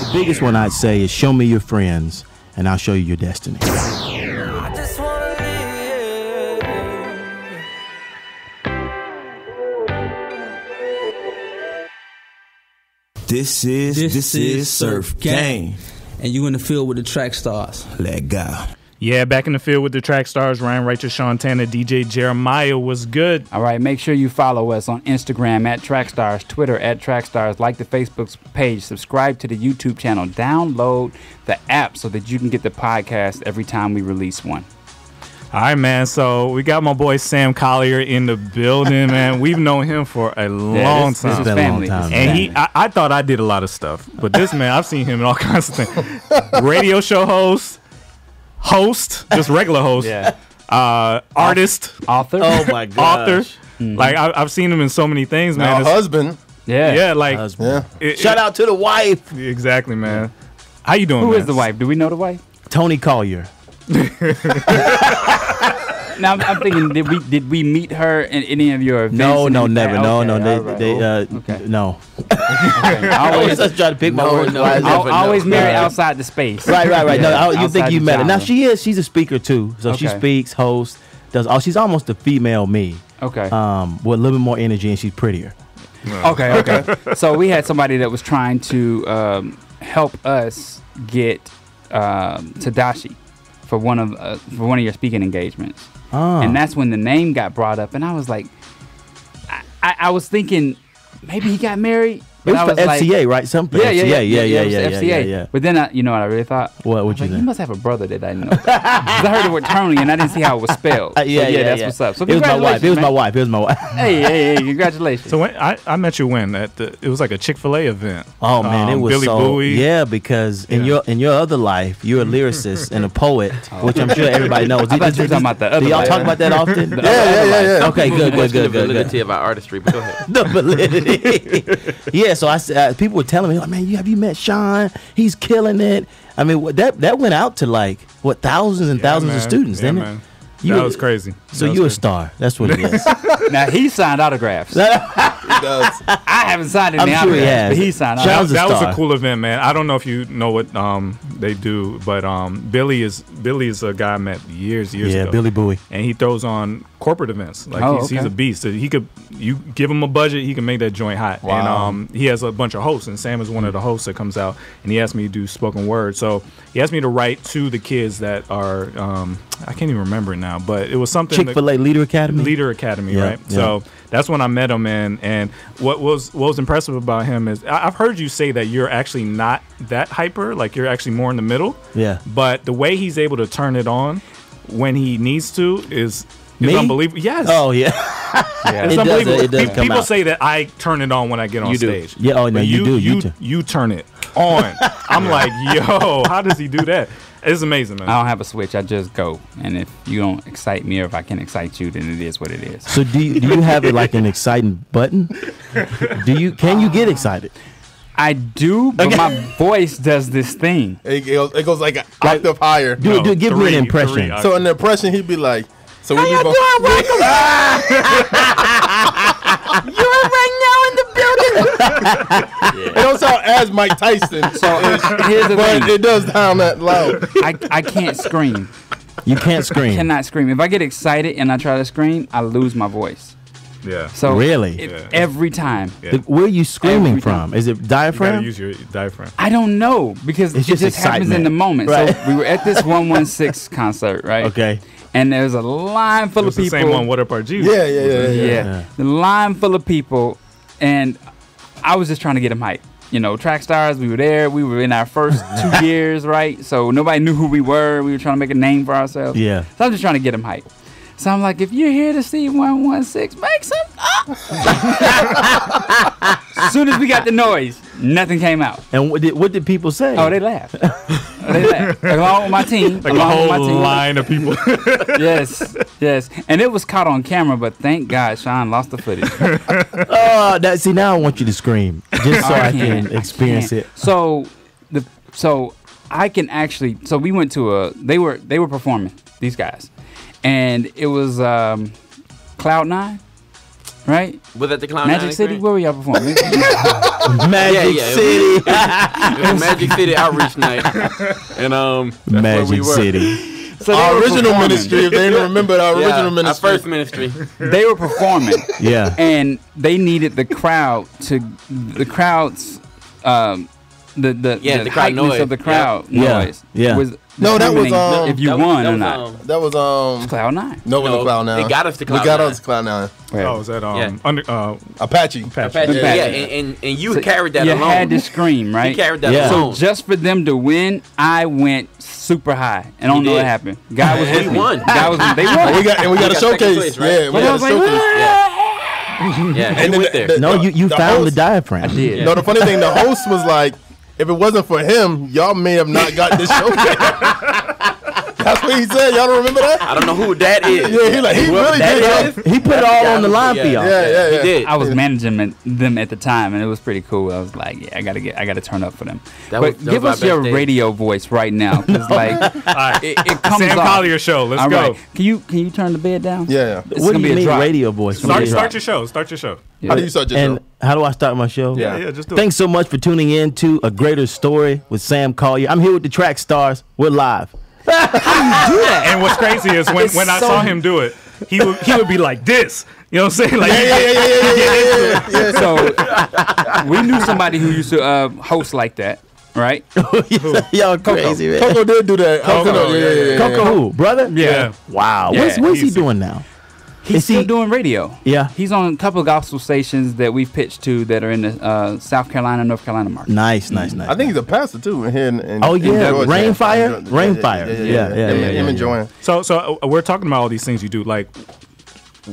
The biggest one I'd say is show me your friends, and I'll show you your destiny. I just wanna live. This is Surf Game. And you in the field with the Trackstarz. Let go. Yeah, back in the field with the Trackstarz. Ryan, Rachel, Shantana, DJ Jeremiah was good. All right, make sure you follow us on Instagram at Trackstarz, Twitter at Trackstarz, like the Facebook page, subscribe to the YouTube channel, download the app so that you can get the podcast every time we release one. All right, man. So we got my boy Sam Collier in the building, man. We've known him for a long time. This is family. And I thought I did a lot of stuff, but this man, I've seen him in all kinds of things. Radio show host, just regular host, artist, author. Oh my god, author. Like I've seen him in so many things, man. Husband. Yeah, like shout out to the wife. Exactly, man. How you doing? Who man? is the wife? Do we know the wife? Tony Collier. Now I'm thinking, did we meet her in any of your events? No, never. No. I always try to pick my words. Always married outside the space. Right. No, you think you met her? Now genre. she's a speaker too, so she speaks, hosts, does all. She's almost a female me. Okay. With a little bit more energy, and she's prettier. Okay. So we had somebody that was trying to help us get Tadashi for one of your speaking engagements, and that's when the name got brought up, and I was like, I was thinking maybe he got married. It was for FCA, right? Something. Yeah. Yeah. But then you know what I really thought? What you think? think? He must have a brother that I know. 'Cause I heard the word Tony and I didn't see how it was spelled. That's what's up. So it was my wife. It was my wife. Hey, congratulations. So when I met you it was like a Chick-fil-A event. Oh man, it was Billy Bowie. Yeah, because in your other life, you're a lyricist and a poet, which I'm sure everybody knows. I thought you were talking about the other. Do y'all life. talk about that often? Yeah. Okay, good. The validity of our artistry, but go ahead. The validity. Yeah, so I said, people were telling me, like, man, have you met Sean? He's killing it. I mean, that went out to like thousands and thousands of students, didn't it? That was crazy. So you're a star. That's what it is. Now he signed autographs. He does. I haven't signed any I'm sure he autographs, has. but he signed That autographs. was a cool event, man. I don't know if you know what they do, but Billy is a guy I met years ago. Yeah, Billy Bowie. And he throws on corporate events. Like he's a beast. So you give him a budget, he can make that joint hot. Wow. And he has a bunch of hosts, and Sam is one of the hosts that comes out, and he asked me to do spoken word. So he asked me to write to the kids that are I can't even remember it now, but it was something Chick-fil-A Leader Academy. Right? Yeah. So that's when I met him, and what was impressive about him is I've heard you say that you're actually not that hyper, like you're actually more in the middle. Yeah. But the way he's able to turn it on when he needs to is unbelievable. Yes. Oh yeah. It's unbelievable. It does come People out. say that I turn it on when I get on stage. Yeah. Oh no, you do. You turn it on. I'm like, yo, how does he do that? It's amazing, man. I don't have a switch. I just go, and if you don't excite me, or if I can excite you, then it is what it is. So do you have it like an exciting button? Can you get excited? I do, but my voice does this thing. It goes like an octave higher. Give me an impression. So in the impression, he'd be like, "So we How you doing? Welcome. You're right now in the building. It don't sound as Mike Tyson. So here's the but thing. it does sound that loud. I can't scream. You can't scream. I cannot scream. If I get excited and I try to scream, I lose my voice. Yeah. So really, every time. Yeah. Where are you screaming Every time. from? Is it You gotta diaphragm? use your diaphragm. I don't know because It's it just just happens in excitement. the moment. Right. So we were at this 116 concert, right? Okay. And there's a line full It was of the people. same one. What up, our G? Yeah. Yeah. The line full of people, and I was just trying to get them hyped. You know, Trackstarz, we were there. We were in our first 2 years, right? So nobody knew who we were. We were trying to make a name for ourselves. Yeah. So I'm just trying to get them hyped. So I'm like, if you're here to see 116, make some up. As soon as we got the noise, nothing came out. And what did people say? Oh, they laughed. Along with my team. Like a along with my whole team. line of people. Yes. And it was caught on camera, but thank God Sean lost the footage. See, now I want you to scream just so I can experience it. So I can actually. So we went to they were performing, these guys, and it was Cloud9. right? Was that the Clown Magic Nine City? experience? Where were y'all performing? Magic yeah, City. It was Magic City outreach night, and that's where we Magic were. City. So they Our were original performing. ministry, if they didn't remember our original Our ministry. first ministry. They were performing. Yeah. And they needed the crowd's the crowd heightness noise. of the crowd Yeah. noise. Yeah. Was No, that was, determining if you won or not. That was Cloud 9. no, it was a Cloud Nine. It got us to Cloud We got Nine. us to Cloud Nine. Oh, was that Yeah. Apache. Apache. Yeah. Yeah, and you So carried that you alone. had to scream, right? You carried that Yeah. alone. So just for them to win, I went super high. And I don't know what did. happened. Guy was He with me. won. Guy was they won. We got a got second showcase. place, right? Yeah, we But I got a was like, showcase. Yeah, And he then went there. the- No, you the found the host- diaphragm. I did. No, the funny thing, the host was like, if it wasn't for him, y'all may have not got this showcase. That's what he said. Y'all don't remember that? I don't know who that is. Yeah, he really that did. is? He put it all on the line for y'all. Yeah. He did. I was managing them at the time, and it was pretty cool. I was like, yeah, I gotta turn up for them. That But was- that give was us my your best day. radio voice right now, because it comes Sam off. Collier show. Let's All go. right. Can you turn the bed down? Yeah. It's What gonna do be you a mean drop. radio voice? Start your show. Start your show. Yeah. How do you start your And show? how do I start my show? Yeah, just do it. Thanks so much for tuning in to A Greater Story with Sam Collier. I'm here with the Trackstarz. We're live. And what's crazy is when I saw him do it, he would be like this. You know what I'm saying? Like, Yeah. So we knew somebody who used to host like that, right? Y'all crazy, man. Coco did do that. Coco, yeah. Coco who? Brother? Yeah. Wow. Yeah, What's he easy. doing now? He's Is still he- doing radio. Yeah. He's on a couple of gospel stations that we've pitched to that are in the South Carolina, North Carolina market. Nice. I think he's a pastor too. Here in Oh, yeah. Georgia. Rainfire? Rainfire. Yeah. Him and Joanne. So we're talking about all these things you do. Like,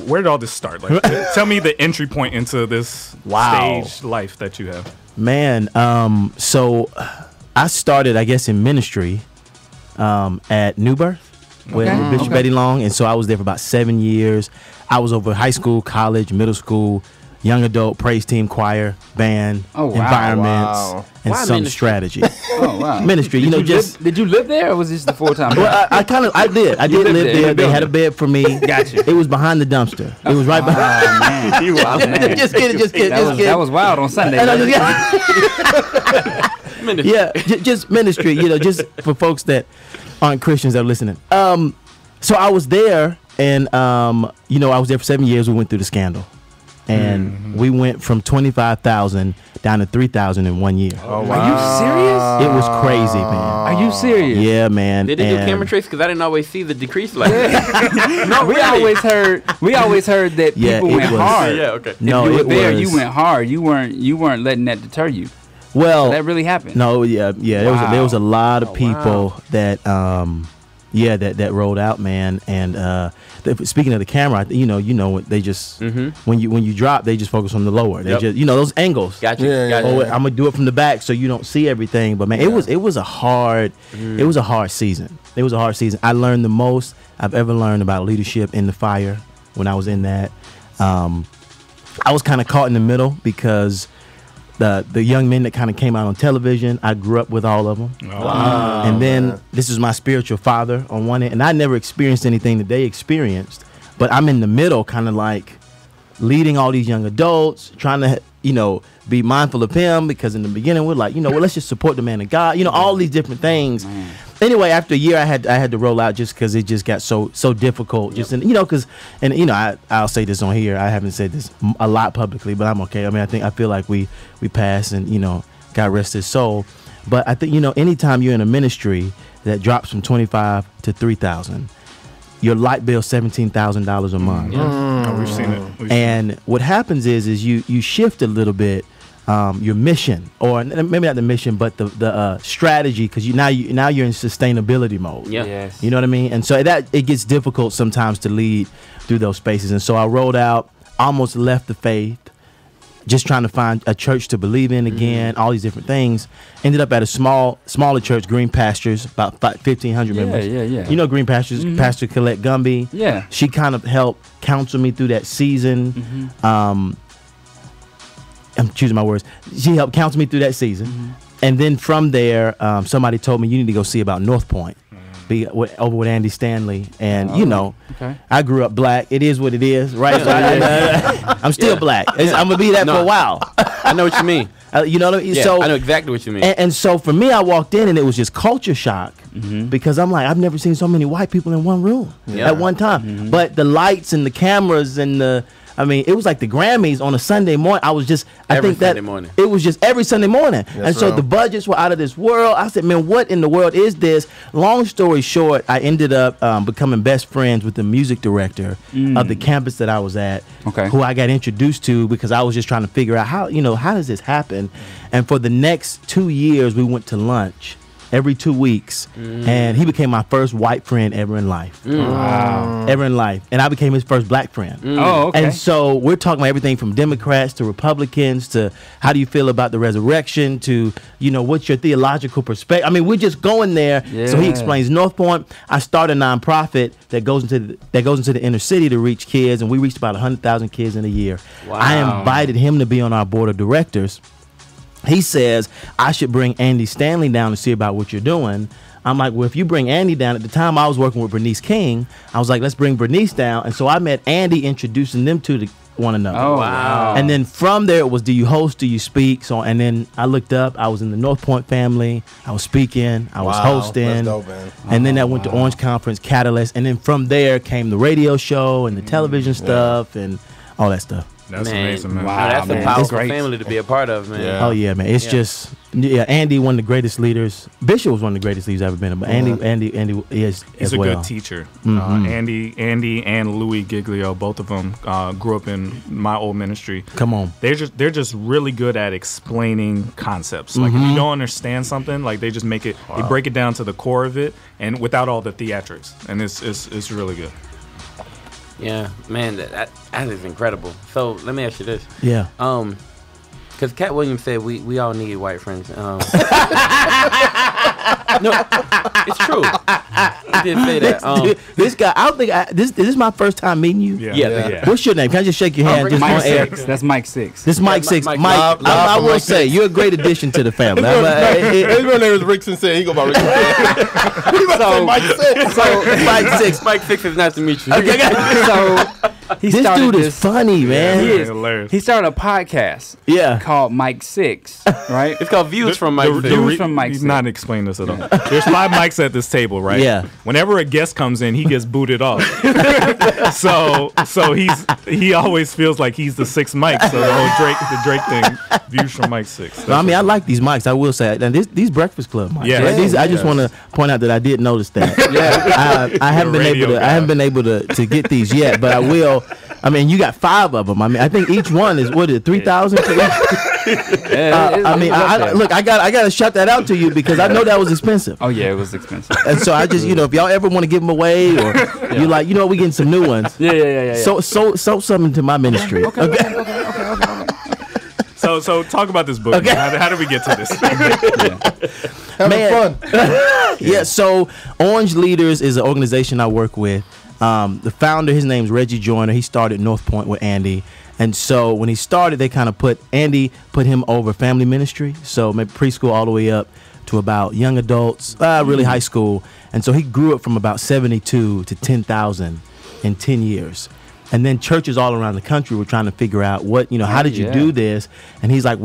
where did all this start? Like, tell me the entry point into this Wow. stage life that you have. Man, so I started, I guess, in ministry at New Birth with Bishop Betty Long, and so I was there for about 7 years. I was over high school, college, middle school, young adult, praise team, choir, band, Oh, wow. environments, Wow. and Why some ministry? strategy. Oh wow. Ministry, you know, just. Did you live there, or was this the full time? Well, I did. I did lived live there in there. the They had a building. bed for me. Gotcha. It was behind the dumpster. It was right behind. Oh, man. You wild man. Just kidding. That was wild on Sunday. And I right? just- yeah, just ministry, you know, just for folks that aren't Christians that are listening. So I was there, and you know, I was there for 7 years. We went through the scandal, and we went from 25,000 down to 3,000 in 1 year. Oh, Are you serious? It was crazy, man. Are you serious? Yeah, man. Did they do and- camera tricks? Because I didn't always see the decrease like that. No, We really. always heard that Yeah, people it went was- hard. Yeah, okay. No, if you were it there, was. you went hard. You weren't letting that deter you. Well, That really happened. no, yeah. There was a lot of Oh, people that that rolled out, man. And speaking of the camera, you know, they just when you drop, they just focus on the lower. They Yep. just, you know, those angles. Gotcha. Yeah, Gotcha. Oh, I'm gonna do it from the back so you don't see everything. But man, it was a hard season. It was a hard season. I learned the most I've ever learned about leadership in the fire when I was in that. I was kind of caught in the middle because the young men that kind of came out on television, I grew up with all of them. And then this is my spiritual father on one end, and I never experienced anything that they experienced, but I'm in the middle, kind of like leading all these young adults, trying to, you know, be mindful of him, because in the beginning we're like, you know, well, let's just support the man of God, you know, all these different things. Anyway, after a year, I had to roll out just because it just got so difficult. Just in, you know, because, and you know, I'll say this on here. I haven't said this a lot publicly, but I'm okay. I mean, I feel like we passed, and you know, God rest his soul. But I think, you know, anytime you're in a ministry that drops from 25 to 3,000, your light bill $17,000 a month. Oh, we've seen it. And what happens is you shift a little bit your mission, or maybe not the mission, but the strategy, because now you're in sustainability mode. Yeah. Yes. You know what I mean? And so that it gets difficult sometimes to lead through those spaces. And so I rolled out, almost left the faith, just trying to find a church to believe in again, all these different things. Ended up at a smaller church, Green Pastures, about 1,500 members. Yeah. You know Green Pastures, Pastor Colette Gumby. Yeah. She kind of helped counsel me through that season. I'm choosing my words. She helped counsel me through that season. And then from there, somebody told me, you need to go see about North Point. be over with Andy Stanley, and you know, okay. I grew up black. It is what it is, right? So, I'm still black. I'm gonna be that for a while. I know what you mean. You know what I mean? Yeah, So I know exactly what you mean. and so for me, I walked in and it was just culture shock because I'm like, I've never seen so many white people in one room at one time. But the lights and the cameras and it was like the Grammys on a Sunday morning. I was just, Sunday morning. It was just every Sunday morning. And so the budgets were out of this world. I said, man, what in the world is this? Long story short, I ended up becoming best friends with the music director of the campus that I was at, who I got introduced to because I was just trying to figure out how does this happen? And for the next 2 years, we went to lunch every 2 weeks, and he became my first white friend ever in life. Wow. Ever in life. And I became his first black friend. Oh, okay. And so we're talking about everything from Democrats to Republicans to how do you feel about the resurrection to, what's your theological perspective? I mean, we're just going there. Yeah. So he explains North Point. I started a nonprofit that goes into the inner city to reach kids, and we reached about 100,000 kids in a year. Wow. I invited him to be on our board of directors. He says, I should bring Andy Stanley down to see about what you're doing. I'm like, well, if you bring Andy down, at the time I was working with Bernice King, I was like, let's bring Bernice down. And so I met Andy introducing them to one another. Oh, wow. And then from there, it was, do you host, do you speak? So, and then I looked up, I was in the North Point family, I was speaking, I was hosting. That's dope, man. And then I went to Orange Conference, Catalyst. And then from there came the radio show and the television stuff and all that stuff. That's amazing, man. Wow, that's man. a powerful That's great. family to be a part of, man. Yeah. Oh yeah, man. It's just Andy, one of the greatest leaders. Bishop was one of the greatest leaders I've ever been in, but Andy is He's as a well. good teacher. Andy and Louis Giglio, both of them grew up in my old ministry. Come on. They're just really good at explaining concepts. Like if you don't understand something, like they just make it, they break it down to the core of it, and without all the theatrics, and it's really good. Yeah, man, that is incredible. So let me ask you this. Yeah. Because Cat Williams said we all need white friends. No, it's true. He did say that. This guy, I don't think this is my first time meeting you. Yeah. What's your name? Can I just shake your hand just Mike on air? 6. That's Mike 6. This is Mike Yeah, 6. Mike- Mike, Live I from will Mike say 6. you're a great addition to the family. His real name is Rickson said. He go by Rickson said. He about to say Mike said. So Mike 6. Mike 6 is nice to meet you. So he This started dude this, is funny, man. He is. Hilarious. He started a podcast Yeah. called Mike 6, right? It's called Views from Mike 6. Views from Mike He's 6. not explaining this at all. There's 5 mics at this table, right? Yeah. Whenever a guest comes in, he gets booted off. so he always feels like he's the 6th mic. So the whole Drake thing, Views from Mike 6. I mean, I like these mics. I will say, and these Breakfast Club mics. Yeah. Right? Yeah, I just want to point out that I did notice that. I haven't been radio able to. guy. I haven't been able to get these yet, but I will. I mean, you got 5 of them. I mean, I think each one is what is it, 3,000 for each. I mean, look, I got to shout that out to you because I know that was expensive. Oh yeah, it was expensive. And so I just, if y'all ever want to give them away, or you're like, we getting some new ones. Yeah. So something to my ministry. Okay. So talk about this book. Okay. How did we get to this? Having fun. Yeah. So Orange Leaders is an organization I work with. The founder, his name's Reggie Joyner. He started North Point with Andy. And so when he started, they kind of put him over family ministry. So maybe preschool all the way up to about young adults, really high school. And so he grew up from about 72 to 10,000 in 10 years. And then churches all around the country were trying to figure out how did you do this? And he's like,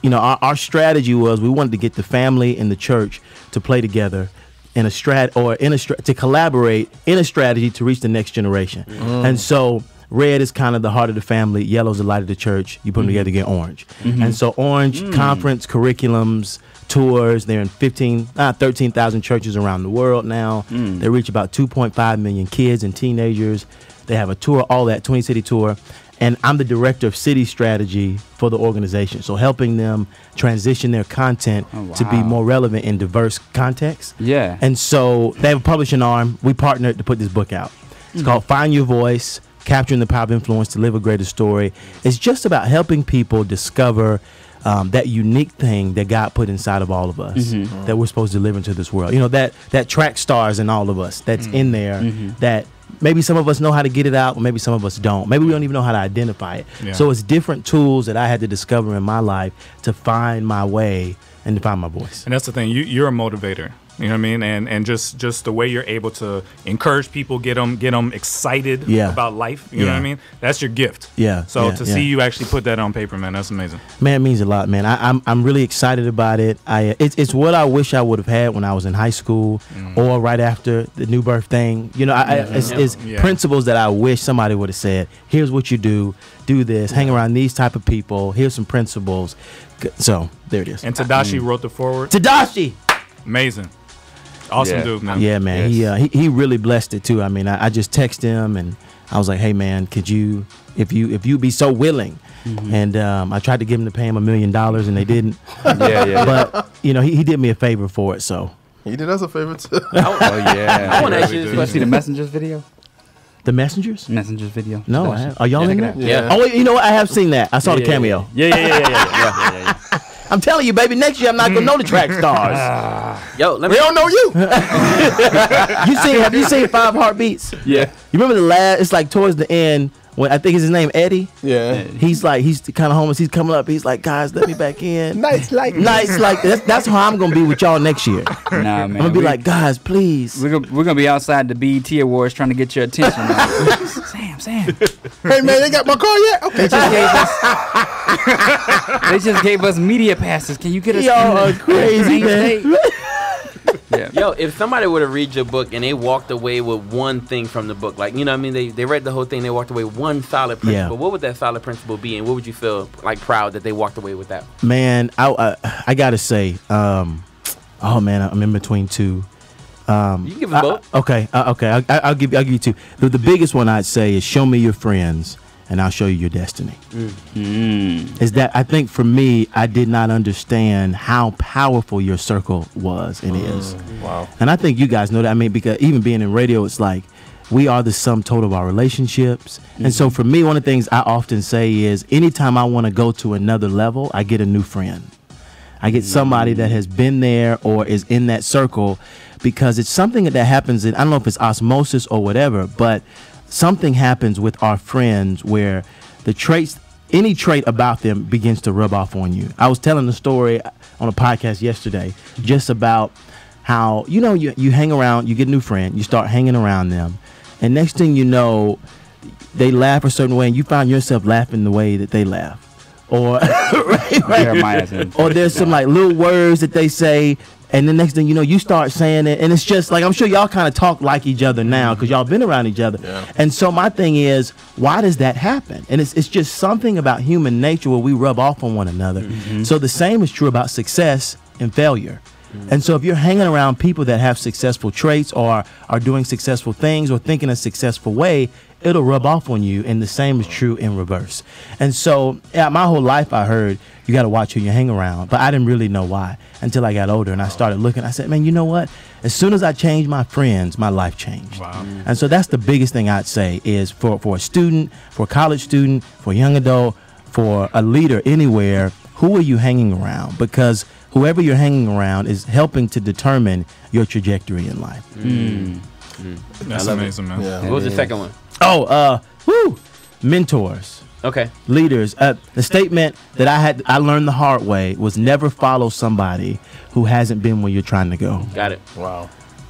our strategy was we wanted to get the family and the church to play together to collaborate in a strategy to reach the next generation. And so red is kind of the heart of the family, yellow's the light of the church. You put them together to get orange. And so orange conference curriculums, tours, they're in 13,000 churches around the world now. They reach about 2.5 million kids and teenagers. They have a tour, all that 20-city tour. And I'm the director of city strategy for the organization. So helping them transition their content to be more relevant in diverse contexts. Yeah. And so they have a publishing arm. We partnered to put this book out. It's called Find Your Voice, Capturing the Power of Influence to Live a Greater Story. It's just about helping people discover that unique thing that God put inside of all of us that we're supposed to live into this world. That track stars in all of us that's in there that maybe some of us know how to get it out, or maybe some of us don't. Maybe we don't even know how to identify it. Yeah. So it's different tools that I had to discover in my life to find my way and to find my voice. And that's the thing. You're a motivator. You know what I mean? And just the way you're able to encourage people, get them excited about life. You know what I mean? That's your gift. Yeah. So to see you actually put that on paper, man, that's amazing. Man, it means a lot, man. I'm really excited about it. It's what I wish I would have had when I was in high school or right after the New Birth thing. You know, it's principles that I wish somebody would have said. Here's what you do this, hang around these type of people. Here's some principles. So there it is. And Tadashi wrote the foreword. Tadashi, amazing. Awesome dude, man. Yeah, man. Yes. He really blessed it too. I mean, I just texted him and I was like, hey man, could you, if you be so willing, and I tried to give him to pay him $1 million and they didn't. But you know, he did me a favor for it. So he did us a favor too. I want to ask you see the Messengers video. The Messengers video. No, are y'all in there? Yeah. Oh, wait, you know what? I have seen that. I saw the cameo. Yeah. I'm telling you, baby. Next year I'm not gonna know the Trackstarz. Yo, We don't know you. Have you seen 5 Heartbeats? Yeah. You remember the last? It's like towards the end when I think is his name Eddie. Yeah. He's kind of homeless. He's coming up. He's like, guys, let me back in. Nice like that's how I'm gonna be with y'all next year. Nah, man. I'm gonna be like, guys, please. We're gonna be outside the BET Awards trying to get your attention. Sam. Hey man, they got my car yet? Okay. They just gave us media passes. Can you get us? Y'all are crazy, man. Yeah. Yo, if somebody were to read your book and they walked away with one thing from the book, like, you know what I mean? They read the whole thing, they walked away with one solid principle. What would that solid principle be, and what would you feel like proud that they walked away with that? Man, I gotta say, oh man, I'm in between two. You can give us both. Okay. I'll give you two. The biggest one I'd say is show me your friends, and I'll show you your destiny. Is that I think for me, I did not understand how powerful your circle was and is. Wow. And I think you guys know that. I mean, because even being in radio, it's like we are the sum total of our relationships. And so for me, one of the things I often say is anytime I want to go to another level, I get a new friend. I get somebody that has been there or is in that circle, because it's something that happens in, I don't know if it's osmosis or whatever, but something happens with our friends where the traits, any trait about them begins to rub off on you. I was telling the story on a podcast yesterday just about how, you know, you hang around, you get a new friend, you start hanging around them, and next thing you know, they laugh a certain way and you find yourself laughing the way that they laugh. Or right? Or there's some like little words that they say, and the next thing you know, you start saying it, and it's just like, I'm sure y'all kind of talk like each other now because y'all been around each other. And so my thing is, why does that happen? And it's just something about human nature where we rub off on one another. So the same is true about success and failure. And so if you're hanging around people that have successful traits or are doing successful things or thinking a successful way, it'll rub off on you, and the same is true in reverse. And so my whole life I heard you got to watch who you hang around, but I didn't really know why until I got older and I started looking. I said, man, you know what? As soon as I changed my friends, my life changed. And so that's the biggest thing I'd say is for a student, for a college student, for a young adult, for a leader anywhere, who are you hanging around? Because whoever you're hanging around is helping to determine your trajectory in life. That's amazing, man. What was the second one? Mentors. Okay. Leaders. The statement that I learned the hard way was never follow somebody who hasn't been where you're trying to go. Got it. Wow.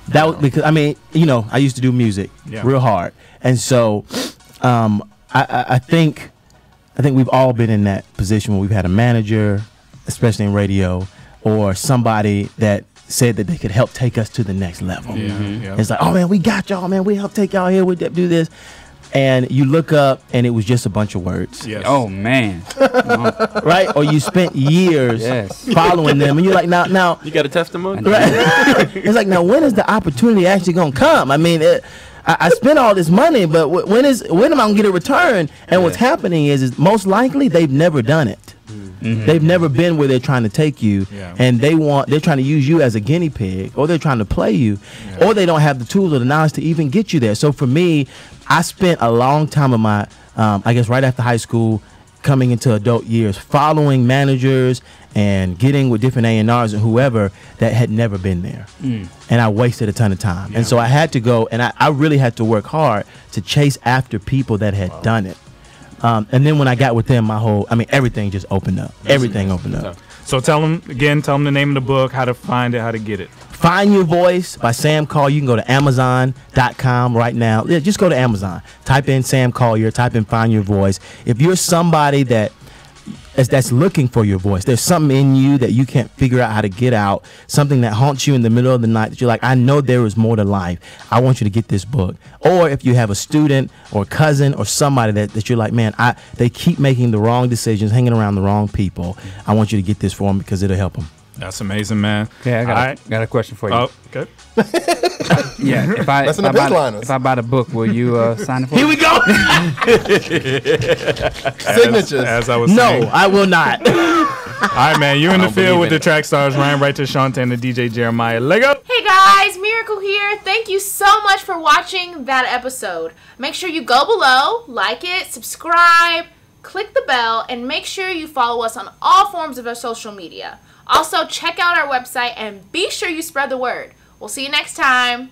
That was because, I mean, you know, I used to do music real hard. And so I think we've all been in that position where we've had a manager, especially in radio, or somebody that said that they could help take us to the next level. It's like, oh man, we got y'all, man. We help take y'all here. We do this. And you look up and it was just a bunch of words. Oh man. Right? Or you spent years following them and you're like, now You got a testimony? right? It's like, now when is the opportunity actually gonna come? I mean, I spent all this money, but when am I gonna get a return? And what's happening is most likely they've never done it. They've never been where they're trying to take you, and they're trying to use you as a guinea pig, or they're trying to play you, or they don't have the tools or the knowledge to even get you there. So for me, I spent a long time of my, I guess right after high school, coming into adult years, following managers and getting with different A&Rs and whoever that had never been there. And I wasted a ton of time. And so I had to go, and I really had to work hard to chase after people that had done it. And then when I got with them, everything just opened up. Everything opened up. So tell them the name of the book, how to find it, how to get it. Find Your Voice by Sam Collier. You can go to Amazon.com right now. Yeah, just go to Amazon. Type in Sam Collier. Type in Find Your Voice. If you're somebody that's looking for your voice, there's something in you that you can't figure out how to get out, something that haunts you in the middle of the night that you're like, I know there is more to life. I want you to get this book. Or if you have a student or cousin or somebody that you're like, man, they keep making the wrong decisions, hanging around the wrong people. I want you to get this for them because it'll help them. That's amazing, man. Okay, I got a question for you. Oh, okay. Yeah, if I buy the book, will you sign it for me? Here we go. Signatures. As I was saying. No, I will not. All right, man. You in the field with the track stars, Ryan Right to Shante and the DJ Jeremiah. Lego. Hey guys, Miracle here. Thank you so much for watching that episode. Make sure you go below, like it, subscribe, click the bell, and make sure you follow us on all forms of our social media. Also, check out our website and be sure you spread the word. We'll see you next time.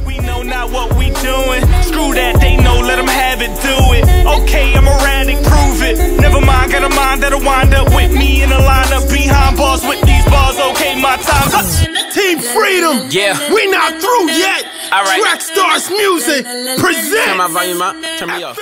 We know not what we doing. Screw that, they know, let them have it, do it. Okay, I'm erratic, prove it. Never mind, got a mind that'll wind up with me in a lineup behind bars with these bars. Okay, my time's up. Team Freedom. Yeah. We not through yet. All right. Trackstarz Music presents. Turn my volume up. Turn me off.